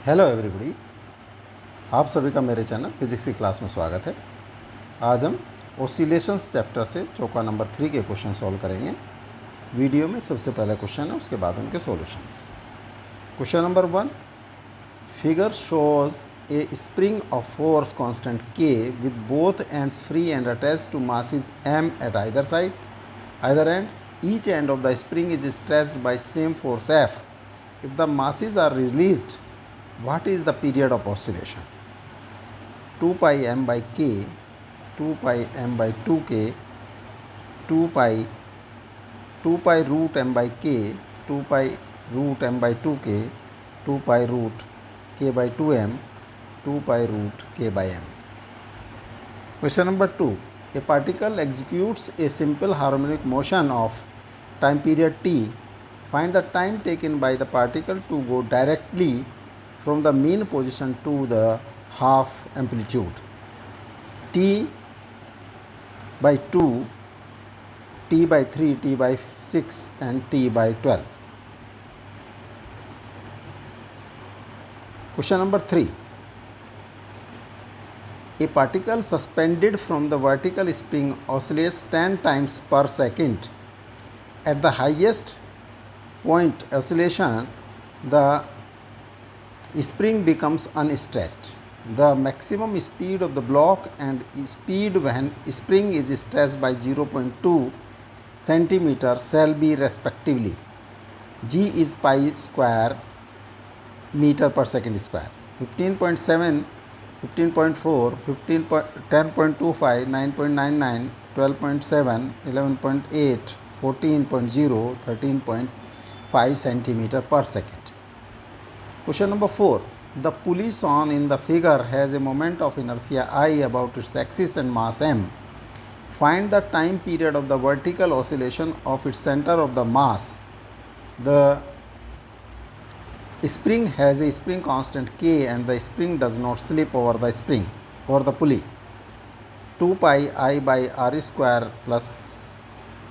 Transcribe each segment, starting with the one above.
Hello everybody, आप सभी का मेरे चैनल फिजिक्स की क्लास में स्वागत है। आज हम ऑसिलेशंस चैप्टर से चौका नंबर 3 के क्वेश्चन सॉल्व करेंगे। वीडियो में सबसे पहला क्वेश्चन है, उसके बाद उनके solutions. Question number 1, figure shows a spring of force constant K with both ends free and attached to masses M at either end. Each end of the spring is stretched by same force F. If the masses are released, what is the period of oscillation? 2 pi m by k, 2 pi m by 2k, 2 pi root m by k, 2 pi root m by 2k, 2 pi root k by 2m, 2 pi root k by m. Question number 2. A particle executes a simple harmonic motion of time period t. Find the time taken by the particle to go directly from the mean position to the half amplitude. T by 2, T by 3, T by 6 and T by 12. Question number 3. A particle suspended from the vertical spring oscillates 10 times per second. At the highest point oscillation, the spring becomes unstretched. The maximum speed of the block and speed when spring is stretched by 0.2 cm shall be respectively. G is pi square meter per second square. 15.7, 15.4, 10.25, 9.99, 12.7, 11.8, 14.0, 13.5 cm per second. Question number 4. The pulley shown in the figure has a moment of inertia I about its axis and mass m. Find the time period of the vertical oscillation of its center of the mass. The spring has a spring constant K and the spring does not slip over the spring or the pulley. 2 pi I by r square plus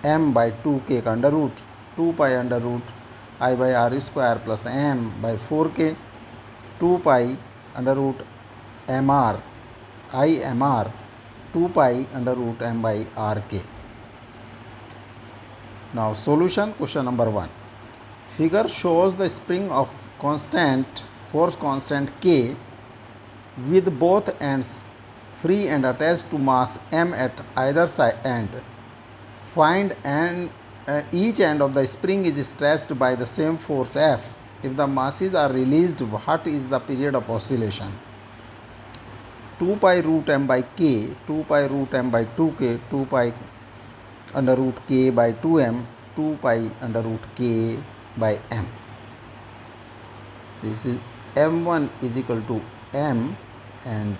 m by 2k का under root, 2 pi under root I by r square plus m by 4k, 2 pi under root mr I mr, 2 pi under root m by rk. Now solution. Question number 1. Figure shows the spring of force constant K with both ends free and attached to mass m at either end. Find each end of the spring is stretched by the same force F. If the masses are released, what is the period of oscillation? 2 pi root m by k, 2 pi root m by 2k, 2 pi under root k by 2m, 2 pi under root k by m. This is m1 is equal to m and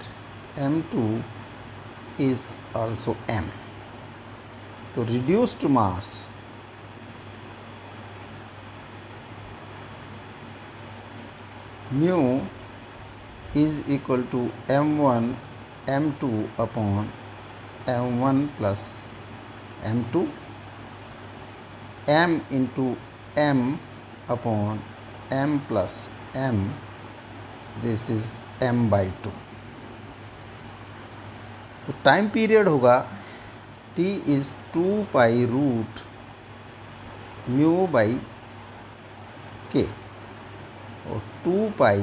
m2 is also m. So reduced mass mu is equal to m1 m2 upon m1 plus m2, m into m upon m plus m. This is m by 2. तो time period होगा t is 2 pi root mu by k और 2 pi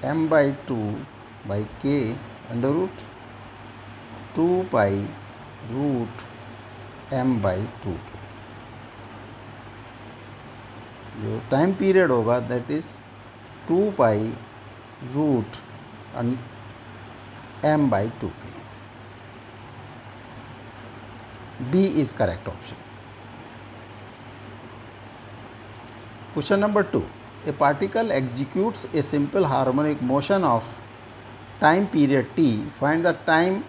m by 2 by k under root 2 pi root m by 2k. जो time period होगा that is 2 pi root m by 2k. B is correct option. Question number 2. A particle executes a simple harmonic motion of time period t. Find the time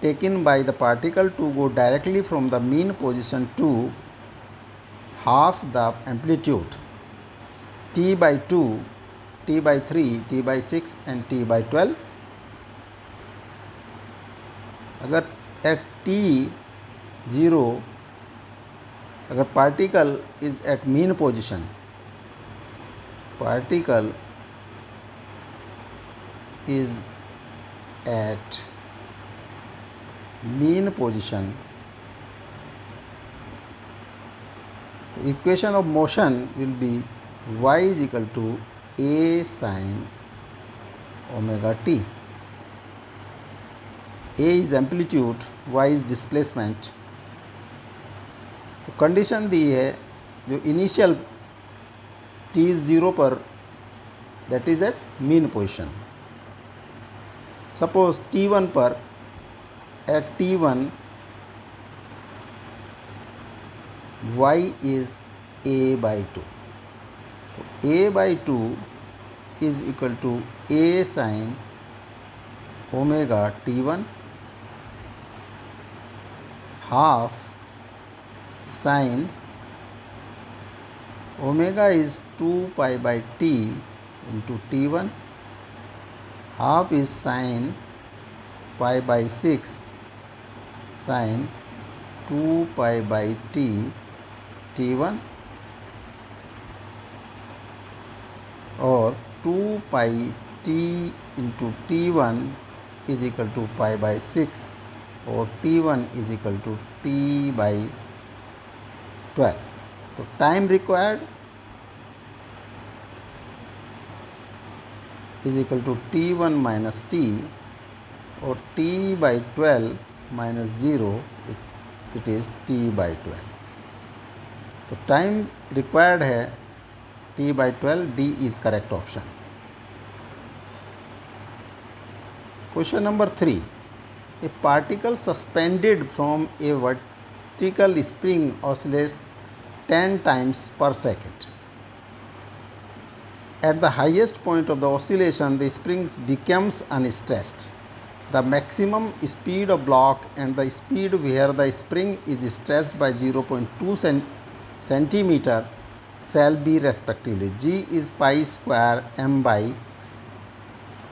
taken by the particle to go directly from the mean position to half the amplitude. T by 2, T by 3, T by 6 and T by 12. अगर at t0 अगर particle is at mean position, particle is at mean position, equation of motion will be y is equal to a sin omega t. A is amplitude, y is displacement. तो condition दी है जो initial t is 0 पर, that is at mean position. Suppose t1 पर, at t1 y is a by 2. तो a by 2 is equal to a sin omega t1 half sin omega is 2 pi by t into t1, half is sin pi by 6 sin 2 pi by t t1 और 2 pi t into t1 is equal to pi by 6 और t1 is equal to t by 12. तो time required is equal to t1 minus t और t by 12 minus 0 it is t by 12. तो time required है t by 12. D is correct option. Question number 3. A particle suspended from a vertical spring oscillates 10 times per second. At the highest point of the oscillation, the spring becomes unstressed. The maximum speed of block and the speed where the spring is stressed by 0.2 centimeter shall be respectively. G is pi square m by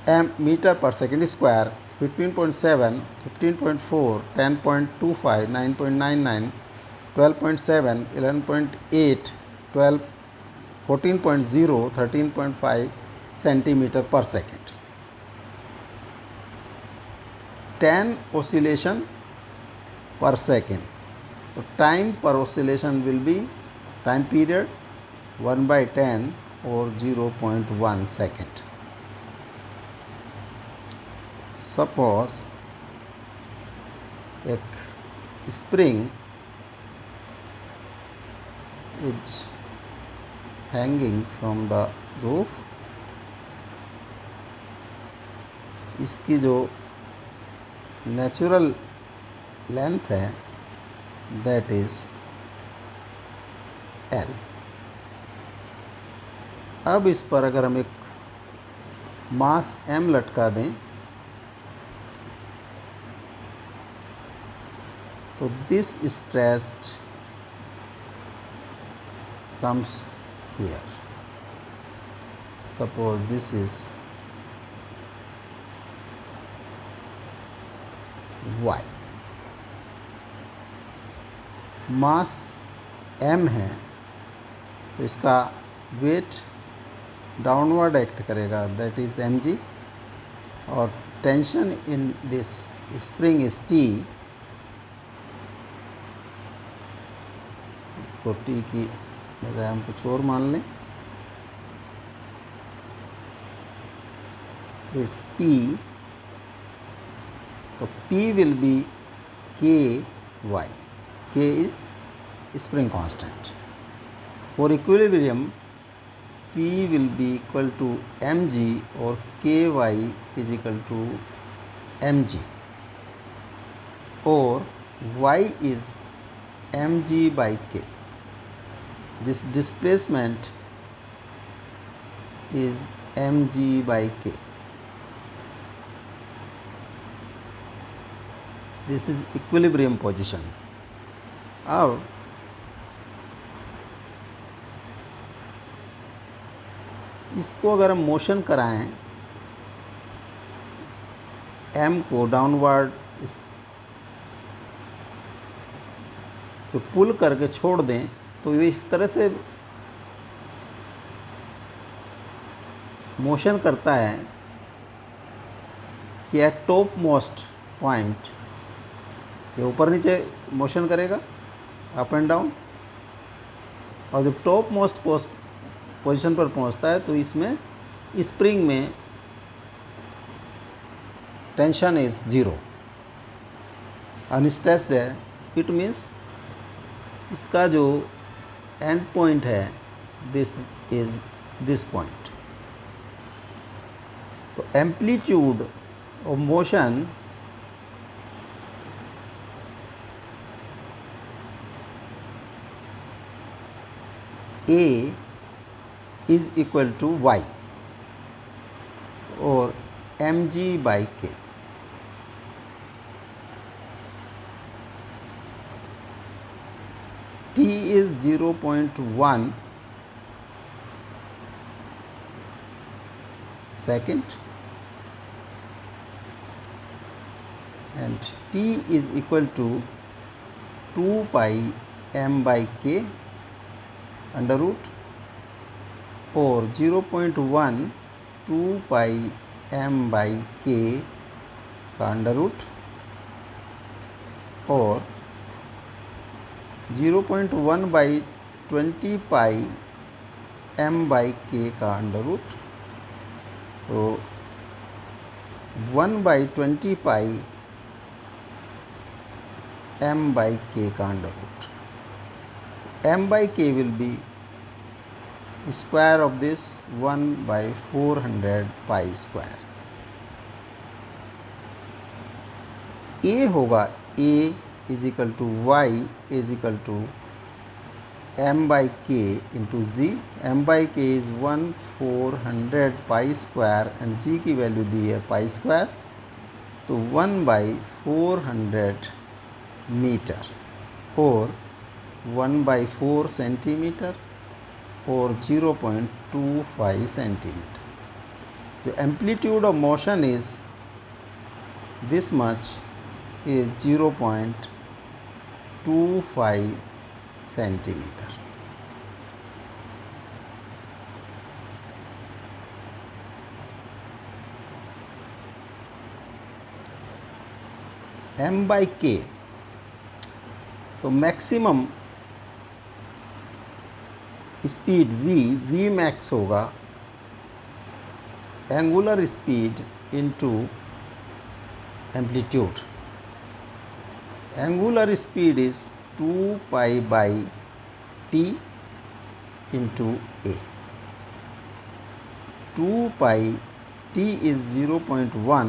m meter per second square. 15.7, 15.4, 10.25, 9.99, 12.7, 11.8, 12, 14.0, 13.5 centimeter per second. 10 oscillation per second. So time per oscillation will be time period 1 by 10 or 0.1 second. Suppose एक spring is hanging from the roof. इसकी जो natural length है that is L. अब इस पर अगर हम एक मास M लटका दें तो this stress comes here. Suppose this is y. Mass m है तो इसका वेट डाउनवर्ड एक्ट करेगा, दैट इज mg. और tension in this spring is T. इसको T की बजाय हम कुछ और मान लें, इस P. तो P will be Ky. K is spring constant. For equilibrium P will be equal to mg और Ky is equal to mg और y is mg by k. This displacement is mg by k. This is equilibrium position. अब इसको अगर हम motion कराएं, m को downward तो पुल करके छोड़ दें तो ये इस तरह से मोशन करता है कि एट टॉप मोस्ट पॉइंट ये ऊपर नीचे मोशन करेगा, अप एंड डाउन, और जब टॉप मोस्ट पोजीशन पर पहुंचता है तो इसमें स्प्रिंग में टेंशन इज 0, अनस्ट्रेस्ड है। इट मीन्स इसका जो एंड पॉइंट है दिस इज दिस पॉइंट। तो amplitude of motion A is equal to y और mg by k। T is 0.1 second and T is equal to 2 pi m by k under root और 0.1 2 pi m by k का under root और 0.1 by 20 pi m by k का under root. तो 1 by 20 pi m by k का under root. m by k will be square of this 1 by 400 pi square। a होगा a is equal to y is equal to m by k into g। m by k is 1 400 pi square and g की value दी है pi square, तो 1 by 400 metre और 1 by 4 centimetre और 0.25 centimetre. जो amplitude of motion is this much is 0.25 centimetre. m by k तो maximum speed v max होगा angular speed into amplitude. Angular speed is 2 pi by t into a। 2 पाई t is 0.1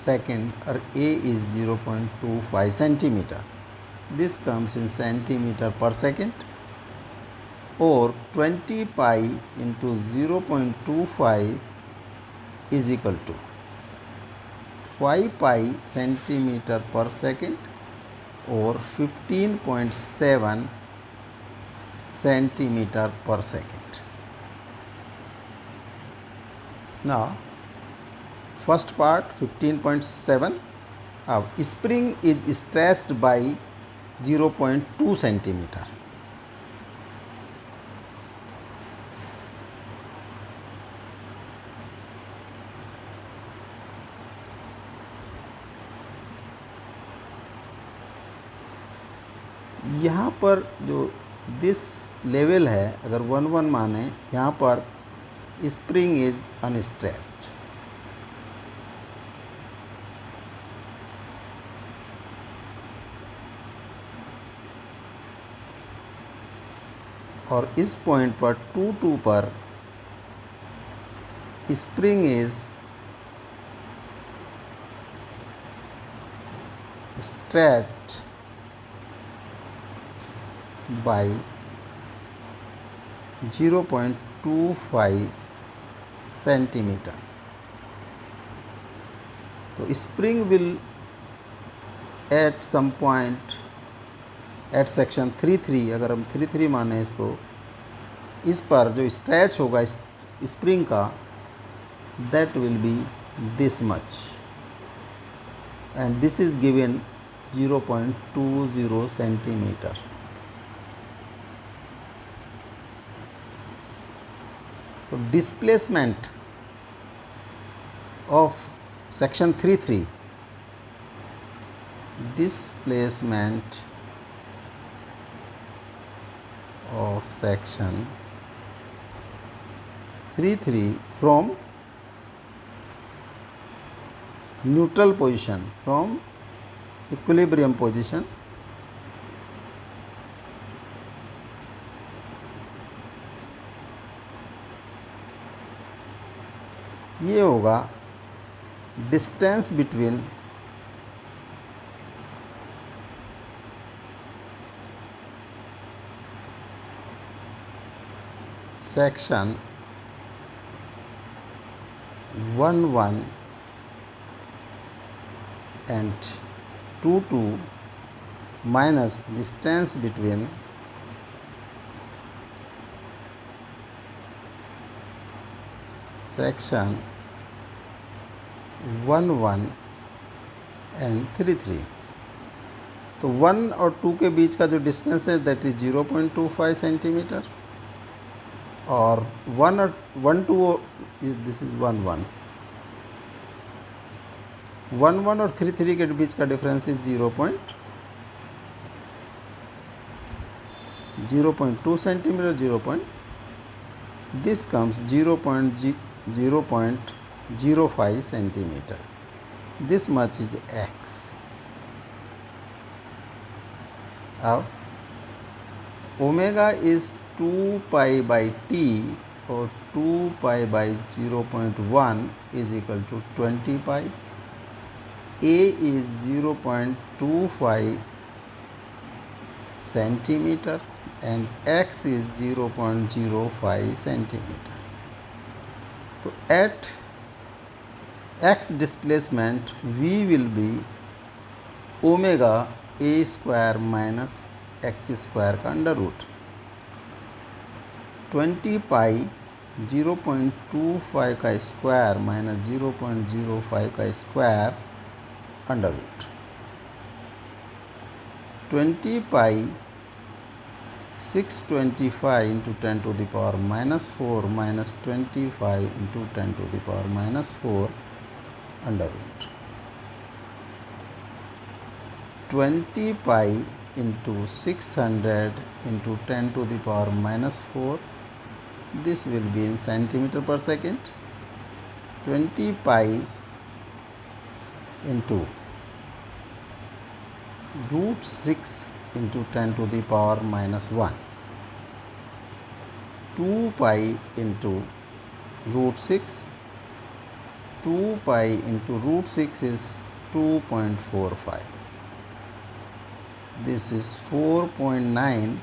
second और a is 0.25 centimetre. This comes in centimetre per second और 20 pi into 0.25 is equal to 5 pi centimetre per second और 15.7 centimetre per second. Now first part 15.7। अब spring is stressed by 0.2 centimetre. यहाँ पर जो this level है अगर 1 माने, यहाँ पर स्प्रिंग इज अनस्ट्रेस्ड। और इस पॉइंट पर 2 पर spring is stretched by 0.25 centimetre. तो spring will at some point at section 3.3, अगर हम 3.3 माने इसको, इस पर जो स्ट्रेच होगा स्प्रिंग का that will be this much and this is given 0.20 centimetre. तो displacement of Section 3.3 displacement of section 3.3 from neutral position, from equilibrium position ये होगा distance between section 1.1 and 2.2 minus distance between section 1.1 and 3.3। तो 1 और 2 के बीच का जो distance है दैट इज़ 0.25 सेंटीमीटर, और 1 और 1 2 दिस इज 1.1 और 3.3 के बीच का difference is 0.2 centimetre, this comes 0.05 centimeter. This much is x. अब omega is 2 pi by t और 2 pi by 0.1 is equal to 20 pi. A is 0.25 centimeter and x is 0.05 centimeter. तो at x displacement v will be omega a square minus x square का under root 20 पाई 0.25 का square minus 0.05 का square under root 20 pi 625 into 10 to the power minus 4 minus 25 into 10 to the power minus 4 under root 20 pi into 600 into 10 to the power minus 4. This will be in centimeter per second. 20 pi into root 6 into 10 to the power minus 1. 2 pi into root 6. 2 pi into root 6 is 2.45. This is 4.9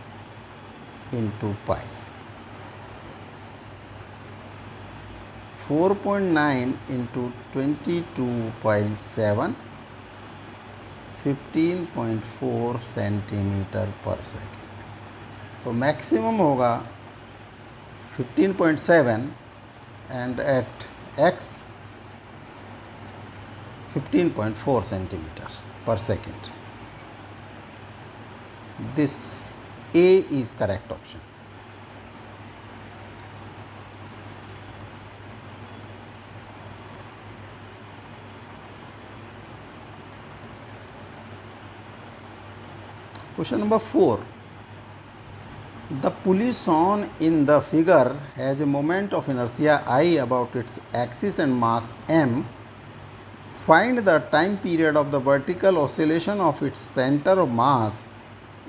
into pi. 4.9 into 22.7, 15.4 centimetre per second. तो maximum होगा 15.7 and eight x 15.4 centimeter per second. This A is correct option. Question number 4. The pulley shown in the figure has a moment of inertia I about its axis and mass m. Find the time period of the vertical oscillation of its center of mass.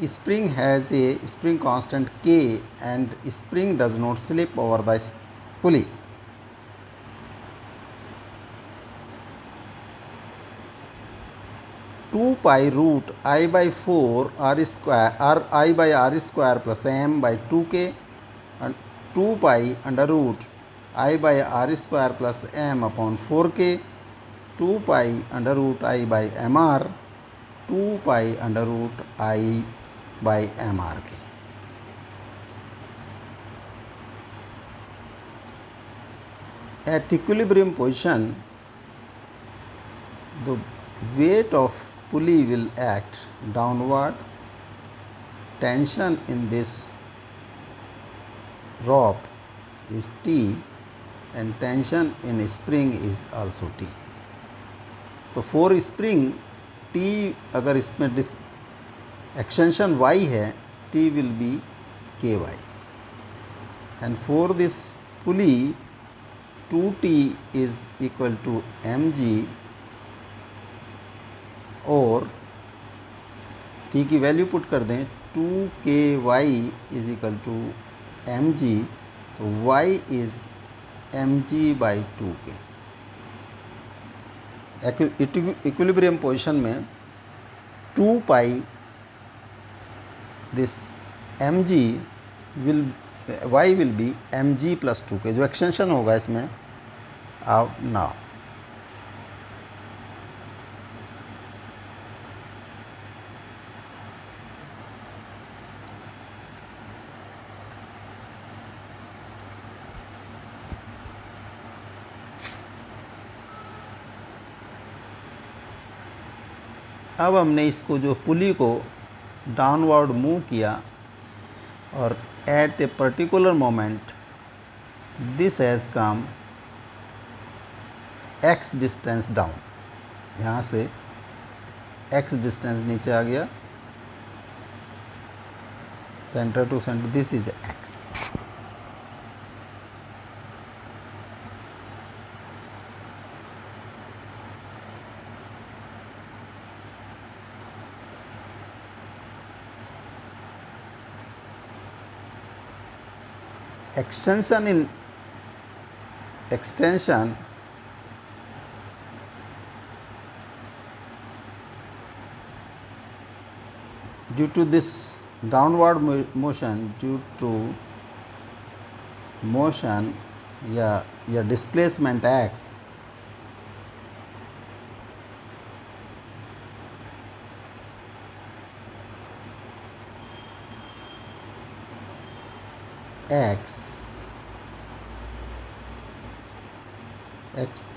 Spring has a spring constant K and spring does not slip over the pulley. Two pi root I by 4 r square r I by r square plus m by 2k and 2 pi under root I by r square plus m upon 4k. 2 pi under root I by mr, 2 pi under root I by mr के. At equilibrium position, the weight of pulley will act downward. Tension in this rope is T and tension in spring is also T. तो for spring T अगर इसमें extension y है, T will be ky, and for this pulley 2T is equal to mg, और T की value put कर दें 2ky is equal to mg, तो y is mg/2k। Equilibrium position में 2 pi this mg will y will be mg+2k, जो extension होगा इसमें अब नाउ अब हमने इसको जो पुली को डाउनवर्ड मूव किया और at a particular moment this has come x distance down, यहाँ से x डिस्टेंस नीचे आ गया, centre to centre, this is x। extension due to this downward motion, due to motion या displacement x,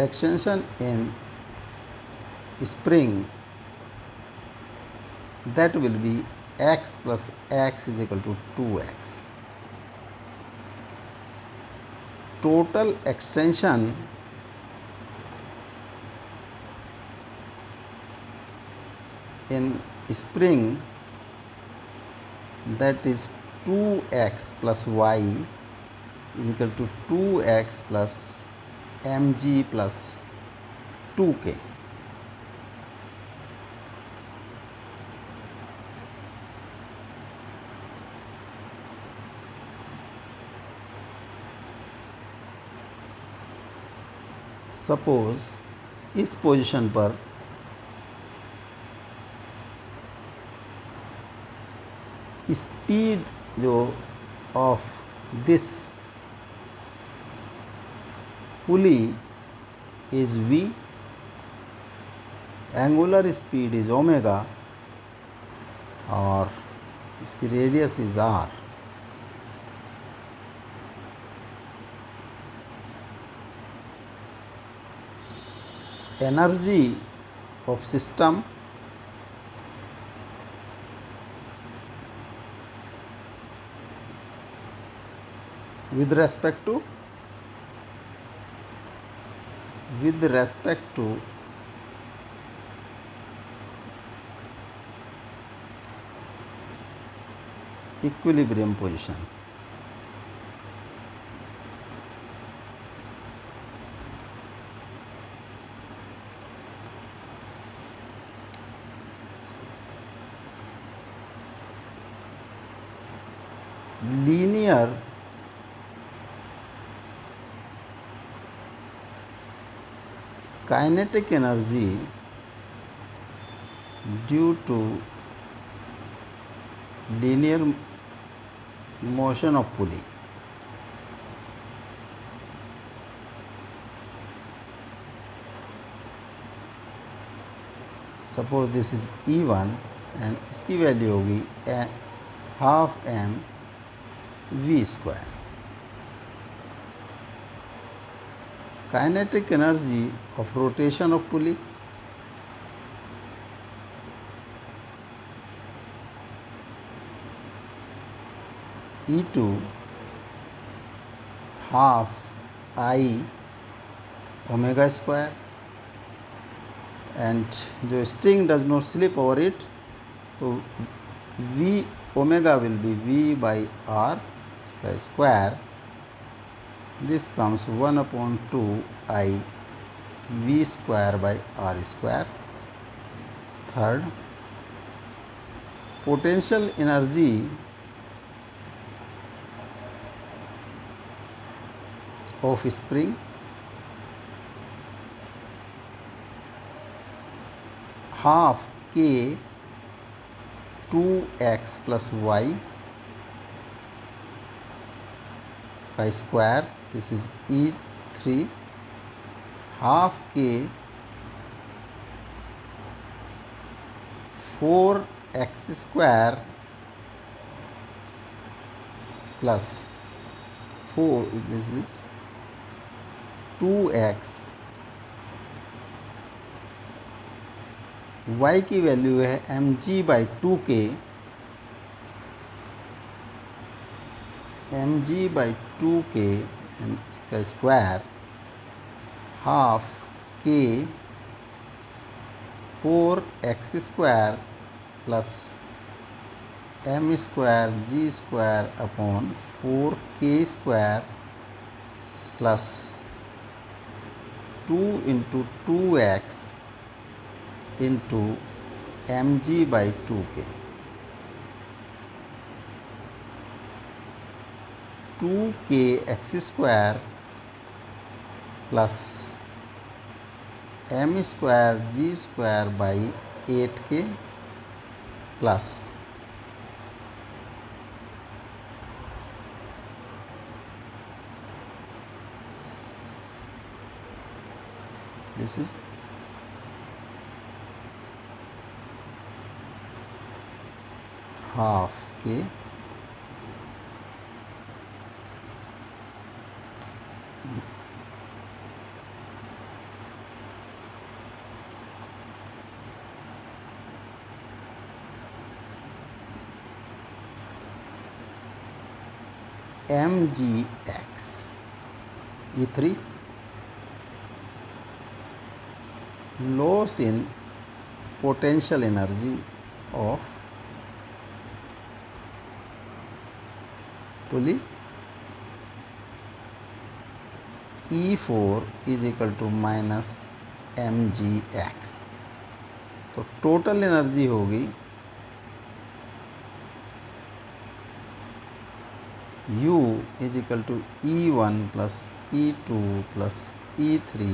extension in spring, that will be x plus x is equal to 2x. Total extension in spring, that is 2x plus y is equal to 2x plus mg plus 2k. Suppose इस position पर speed जो of this pulley is v, angular speed is omega, और इसकी radius is r। Energy of system with respect to equilibrium position. Linear kinetic energy due to linear motion of pulley. Suppose this is E1 and इसकी value होगी half m v square. Kinetic energy of rotation of pulley, E2 half I omega square and जो string does not slip over it, तो v omega will be v by r इसका square, this comes 1/2 I v square by r square. Third, potential energy of spring half k 2x plus y का square, this is E3, half k 4x square plus 4, this is 2x, y की value है mg by 2k, mg by 2k इसका square, half k 4x square plus m square g square upon 4k square plus 2 into 2x into mg by 2k, 2k x square plus m square g square by 8k plus this is half k mgx, E3, loss in potential energy of pulley E4 is equal to minus mgx, तो total energy होगी U is equal to E1 plus E2 plus E3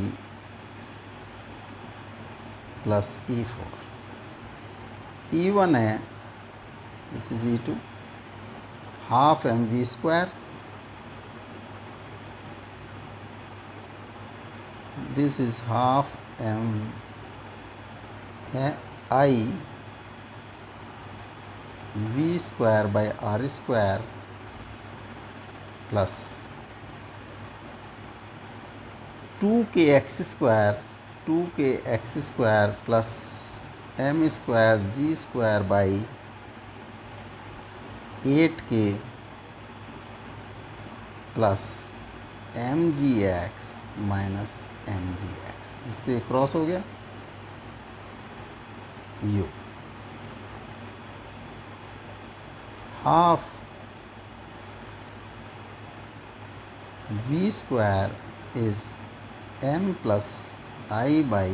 plus E4, E1 है, this is E2, half mv square, this is half m है I v square by r square plus 2kx square, 2kx square plus m square g square by 8k plus mgx minus mgx, इससे cross हो गया u, half v square is m plus I by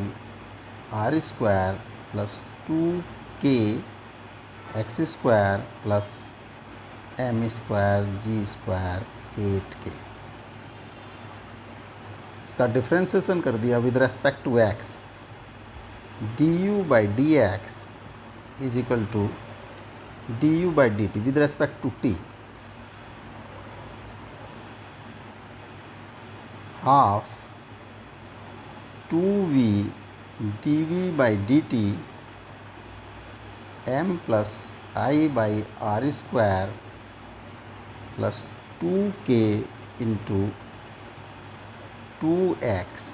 r square plus 2k x square plus m square g square 8k, इसका differentiation कर दिया with respect to x, du by dx is equal to du by dt with respect to t, half 2v dv by dt m plus I by r square plus 2k into 2x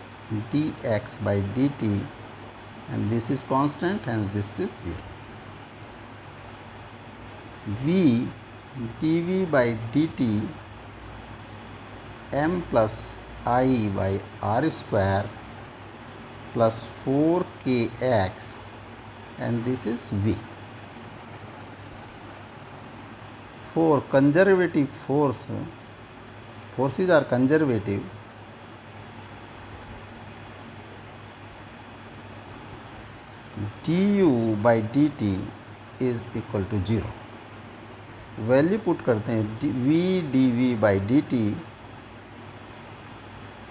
dx by dt, and this is constant, hence this is 0. v dv by dt m plus I by r square plus 4kx, and this is v. For conservative forces are conservative, du by dt is equal to 0. Value put करते हैं v dv by dt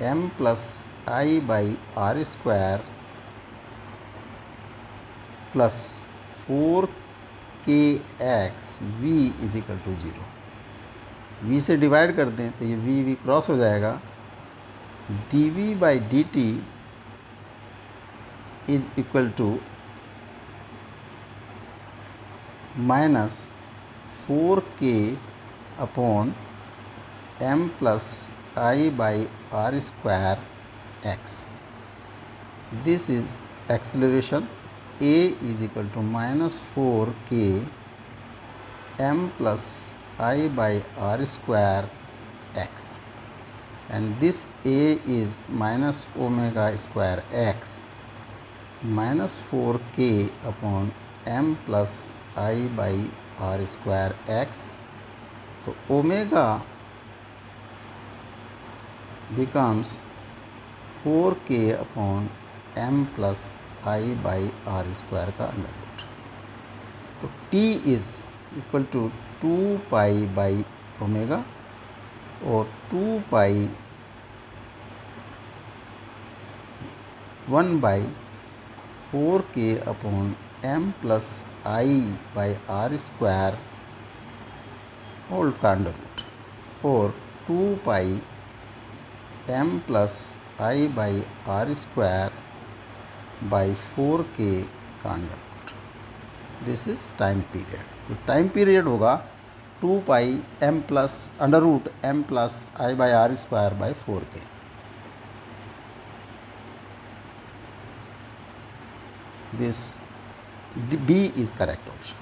m plus I by r square plus 4kx v is equal to 0. v से divide कर दें तो ये v cross हो जाएगा. dv by dt is equal to minus 4k upon m plus I by r square x. This is acceleration. a is equal to minus 4k m plus I by r square x, and this a is minus omega square x minus 4k upon m plus I by r square x. तो omega becomes 4k upon m plus I by r square का under root. तो t is equal to 2 pi by omega और 2 pi 1 by 4k upon m plus I by r square whole का under root और 2 pi m plus I by r square by 4k का under root. This is time period. तो time period होगा 2 pi m plus under root m plus I by r square by 4k. This B is correct option.